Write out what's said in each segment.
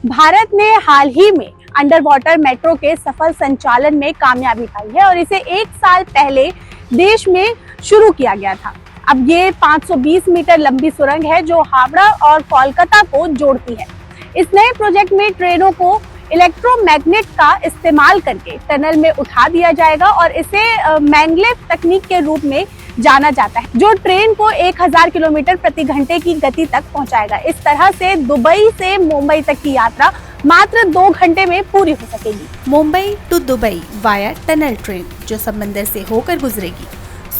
भारत ने हाल ही में under water metro के सफल संचालन में कामयाबी पाई है और इसे 1 साल पहले देश में शुरू किया गया था। अब ये 520 मीटर लंबी सुरंग है जो हावड़ा और कोलकाता को जोड़ती है। इस नए प्रोजेक्ट में ट्रेनों को इलेक्ट्रोमैग्नेट का इस्तेमाल करके टनल में उठा दिया जाएगा और इसे मैग्लेव तकनीक के रूप में जाना जाता है, जो ट्रेन को 1000 किलोमीटर प्रति घंटे की गति तक पहुंचाएगा। इस तरह से दुबई से मुंबई तक की यात्रा मात्र 2 घंटे में पूरी हो सकेगी। Mumbai to Dubai via tunnel train जो समंदर से होकर गुजरेगी।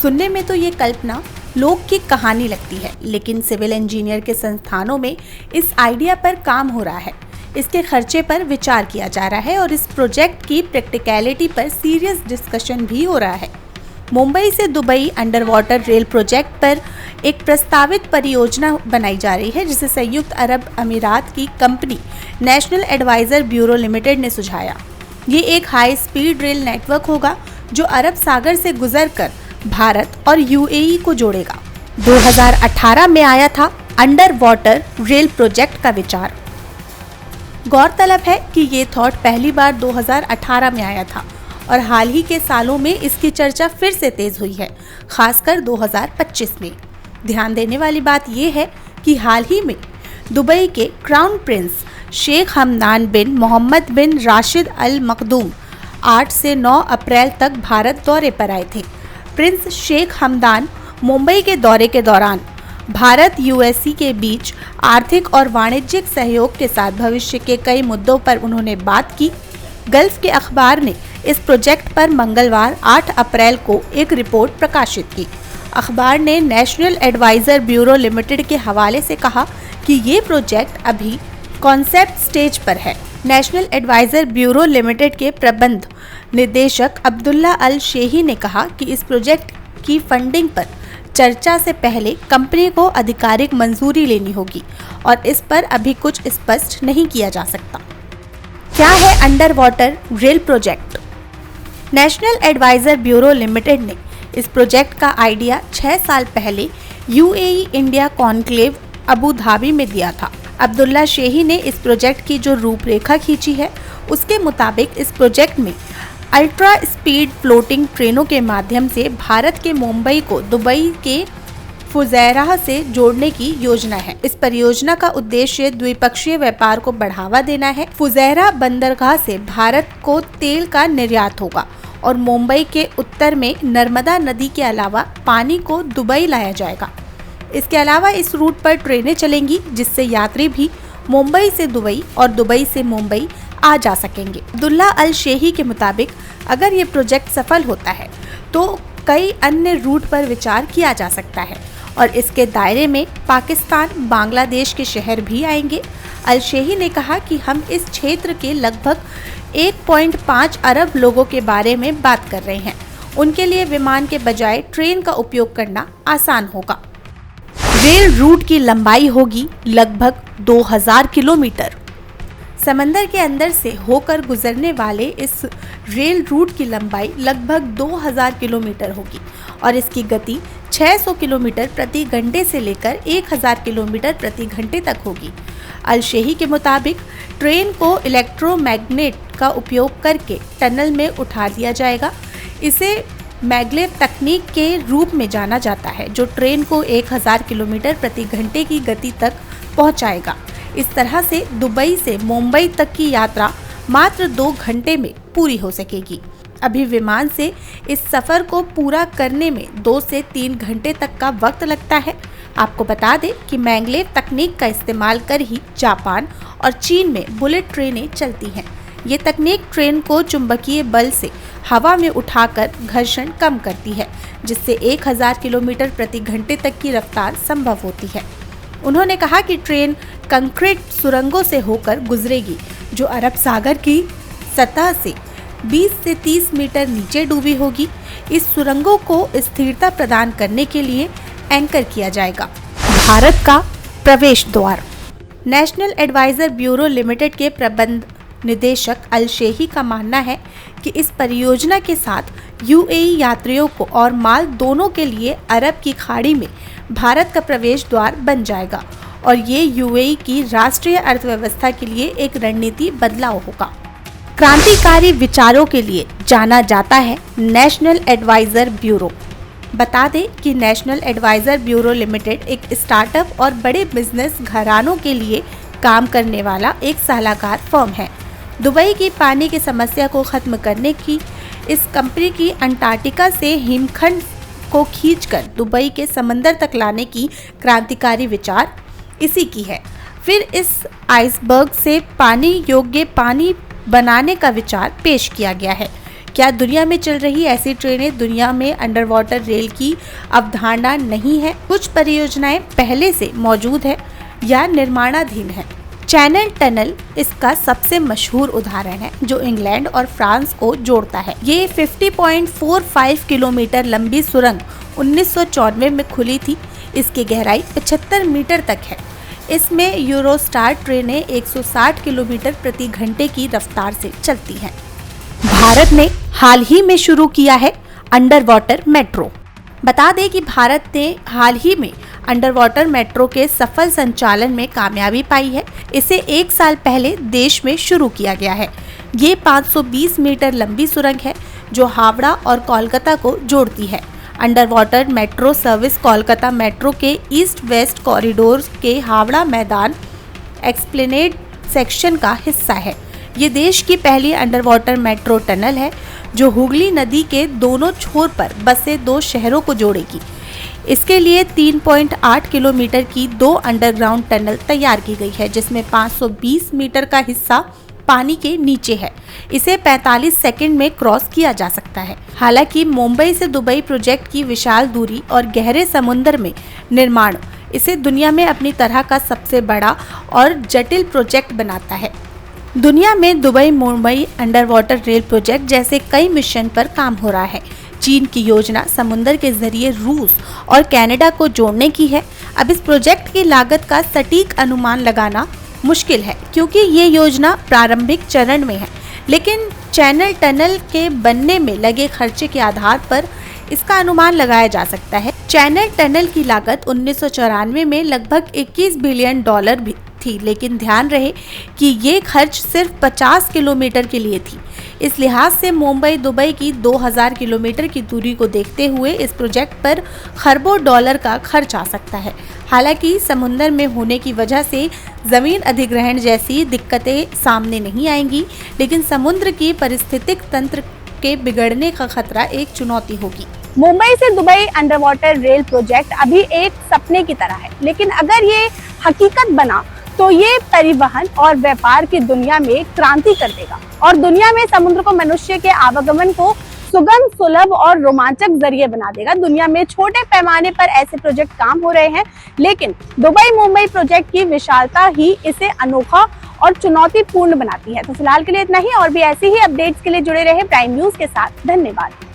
सुनने में तो ये कल्पना लोक की कहानी लगती है, लेकिन सिविल इंजीनियर के संस्थानों में इस आइडिया पर काम हो रहा है। इसके खर्चे पर विचार किया जा रहा है और इस प्रोजेक्ट की प्रैक्टिकलिटी पर सीरियस डिस्कशन भी हो रहा है। मुंबई से Dubai under water rail project पर एक प्रस्तावित परियोजना बनाई जा रही है, जिसे संयुक्त अरब अमीरात की company national advisor bureau limited ने सुझाया। ये एक हाई स्पीड रेल नेटवर्क होगा जो अरब सागर से गुजरकर भारत और यूएई को जोड़ेगा। 2018 में आया था अंडर वाटर रेल प्रोजेक्ट का विचार। गौरतलब है कि ये थॉट पहली बार 2018 में आया था और हाल ही के सालों में इसकी चर्चा फिर से तेज हुई है, खासकर 2025 में। ध्यान देने वाली बात यह है कि हाल ही में दुबई के क्राउन प्रिंस शेख हमदान बिन मोहम्मद बिन राशिद अल मखदूम 8 से 9 अप्रैल तक भारत दौरे पर आए थे। प्रिंस शेख हमदान मुंबई के दौरे के दौरान भारत यूएसई के बीच आर्थिक और वाणिज्यिक सहयोग के साथ भविष्य के कई मुद्दों पर उन्होंने बात की। गल्फ के अखबार ने इस प्रोजेक्ट पर मंगलवार 8 अप्रैल को एक रिपोर्ट प्रकाशित की। अखबार ने नेशनल एडवाइजर ब्यूरो लिमिटेड के हवाले से कहा कि ये प्रोजेक्ट अभी कॉन्सेप्ट स्टेज पर है। नेशनल एडवाइजर ब्यूरो लिमिटेड के प्रबंध निदेशक अब्दुल्ला अल शेही ने कहा कि इस प्रोजेक्ट की फंडिंग पर चर्चा से पहले कंपनी को आधिकारिक मंजूरी लेनी होगी और इस पर अभी कुछ स्पष्ट नहीं किया जा सकता। क्या है under water rail project? National advisor bureau limited ने इस प्रोजेक्ट का आइडिया 6 साल पहले UAE India conclave Abu Dhabi में दिया था। अब्दुल्ला शेही ने इस प्रोजेक्ट की जो रूपरेखा खींची है, उसके मुताबिक इस प्रोजेक्ट में अल्ट्रा स्पीड फ्लोटिंग ट्रेनों के माध्यम से भारत के मुंबई को दुबई के फुजैराह से जोड़ने की योजना है। इस परियोजना का उद्देश्य द्विपक्षीय व्यापार को बढ़ावा देना है। फुजैरा बंदरगाह से भारत को तेल का निर्यात होगा और मुंबई के उत्तर में नर्मदा नदी के अलावा पानी को दुबई लाया जाएगा। इसके अलावा इस रूट पर ट्रेनें चलेंगी, जिससे यात्री भी मुंबई से दुबई और दुबई से मुंबई आ जा सकेंगे। अब्दुल्ला अल शेही के मुताबिक अगर ये प्रोजेक्ट सफल होता है तो कई अन्य रूट पर विचार किया जा सकता है और इसके दायरे में पाकिस्तान, बांग्लादेश के शहर भी आएंगे। अल शेही ने कहा कि हम इस क्षेत्र के लगभग 1.5 अरब लोगों के बारे में बात कर रहे हैं। उनके लिए विमान के बजाय ट्रेन का उपयोग करना आसान होगा। रेल रूट की लंबाई होगी लगभग 2000 किलोमीटर। समंदर के अंदर से होकर गुजरने वाले इस रेल रूट की लंबाई लगभग 2000 किलोमीटर होगी और इसकी गति 600 किलोमीटर प्रति घंटे से लेकर 1000 किलोमीटर प्रति घंटे तक होगी। अल शेही के मुताबिक ट्रेन को इलेक्ट्रोमैग्नेट का उपयोग करके टनल में उठा दिया जाएगा। इसे मैग्लेव तकनीक के रूप में जाना जाता है, जो ट्रेन को 1000 किलोमीटर प्रति घंटे की गति तक पहुंचाएगा। इस तरह से दुबई से मुंबई तक की यात्रा मात्र 2 घंटे में पूरी हो सकेगी। अभी विमान से इस सफ़र को पूरा करने में 2 से 3 घंटे तक का वक्त लगता है। आपको बता दें कि मैग्लेव तकनीक का इस्तेमाल कर ही जापान और चीन में बुलेट ट्रेनें चलती हैं। ये तकनीक ट्रेन को चुंबकीय बल से हवा में उठाकर घर्षण कम करती है, जिससे 1000 किलोमीटर प्रति घंटे तक की रफ्तार संभव होती है। उन्होंने कहा कि ट्रेन कंक्रीट सुरंगों से होकर गुजरेगी, जो अरब सागर की सतह से 20 से 30 मीटर नीचे डूबी होगी। इस सुरंगों को स्थिरता प्रदान करने के लिए एंकर किया जाएगा। भारत का प्रवेश द्वार। नेशनल एडवाइजर ब्यूरो लिमिटेड के प्रबंध निदेशक अल शेही का मानना है कि इस परियोजना के साथ यूएई यात्रियों को और माल दोनों के लिए अरब की खाड़ी में भारत का प्रवेश द्वार बन जाएगा और ये यूएई की राष्ट्रीय अर्थव्यवस्था के लिए एक रणनीति बदलाव होगा। क्रांतिकारी विचारों के लिए जाना जाता है नेशनल एडवाइजर ब्यूरो। बता दें कि नेशनल एडवाइजर ब्यूरो लिमिटेड एक स्टार्टअप और बड़े बिजनेस घरानों के लिए काम करने वाला एक सलाहकार फर्म है। दुबई की पानी की समस्या को खत्म करने की इस कंपनी की अंटार्कटिका से हिमखंड को खींचकर दुबई के समंदर तक लाने की क्रांतिकारी विचार इसी की है। फिर इस आइसबर्ग से पानी योग्य पानी बनाने का विचार पेश किया गया है। क्या दुनिया में चल रही ऐसी ट्रेनें दुनिया में अंडर वाटर रेल की अवधारणा नहीं है? कुछ परियोजनाएं पहले से मौजूद है या निर्माणाधीन है। चैनल टनल इसका सबसे मशहूर उदाहरण है, जो इंग्लैंड और फ्रांस को जोड़ता है। ये 50.45 किलोमीटर लंबी सुरंग 1994 में खुली थी। इसकी गहराई 75 मीटर तक है। इसमें यूरोस्टार ट्रेनें 160 किलोमीटर प्रति घंटे की रफ्तार से चलती हैं। भारत ने हाल ही में शुरू किया है अंडर वाटर मेट्रो। बता दें कि भारत ने हाल ही में अंडर वाटर मेट्रो के सफल संचालन में कामयाबी पाई है। इसे 1 साल पहले देश में शुरू किया गया है। ये 520 मीटर लंबी सुरंग है जो हावड़ा और कोलकाता को जोड़ती है। Under water metro service Kolkata metro के ईस्ट वेस्ट कॉरिडोर के हावड़ा मैदान एक्सप्लेनेड सेक्शन का हिस्सा है। ये देश की पहली अंडर वाटर मेट्रो टनल है जो हुगली नदी के दोनों छोर पर बसे 2 शहरों को जोड़ेगी। इसके लिए 3.8 किलोमीटर की 2 अंडरग्राउंड टनल तैयार की गई है, जिसमें 520 मीटर का हिस्सा पानी के नीचे है। इसे 45 सेकंड में क्रॉस किया जा सकता है। हालांकि मुंबई से दुबई प्रोजेक्ट की विशाल दूरी और गहरे समुद्र में निर्माण इसे दुनिया में अपनी तरह का सबसे बड़ा और जटिल प्रोजेक्ट बनाता है। दुनिया में Dubai Mumbai under water rail project जैसे कई मिशन पर काम हो रहा है। चीन की योजना समुद्र के जरिए रूस और कनाडा को जोड़ने की है। अब इस प्रोजेक्ट की लागत का सटीक अनुमान लगाना मुश्किल है क्योंकि ये योजना प्रारंभिक चरण में है, लेकिन चैनल टनल के बनने में लगे खर्चे के आधार पर इसका अनुमान लगाया जा सकता है। चैनल टनल की लागत 1994 में लगभग 21 बिलियन डॉलर भी थी, लेकिन ध्यान रहे कि ये खर्च सिर्फ 50 किलोमीटर के लिए थी। इस लिहाज से मुंबई दुबई की 2000 किलोमीटर की दूरी को देखते हुए इस प्रोजेक्ट पर खरबों डॉलर का खर्च आ सकता है। हालांकि समुद्र में होने की वजह से जमीन अधिग्रहण जैसी दिक्कतें सामने नहीं आएंगी, लेकिन समुद्र की पारिस्थितिक तंत्र के बिगड़ने का खतरा एक चुनौती होगी। मुंबई से Dubai under water rail project अभी एक सपने की तरह है, लेकिन अगर ये हकीकत बना तो ये परिवहन और व्यापार की दुनिया में क्रांति कर देगा और दुनिया में समुद्र को मनुष्य के आवागमन को सुगम, सुलभ और रोमांचक जरिए बना देगा। दुनिया में छोटे पैमाने पर ऐसे प्रोजेक्ट काम हो रहे हैं, लेकिन दुबई मुंबई प्रोजेक्ट की विशालता ही इसे अनोखा और चुनौतीपूर्ण बनाती है। तो फिलहाल के लिए इतना ही, और भी ऐसे ही अपडेट्स के लिए जुड़े रहे प्राइम न्यूज के साथ। धन्यवाद।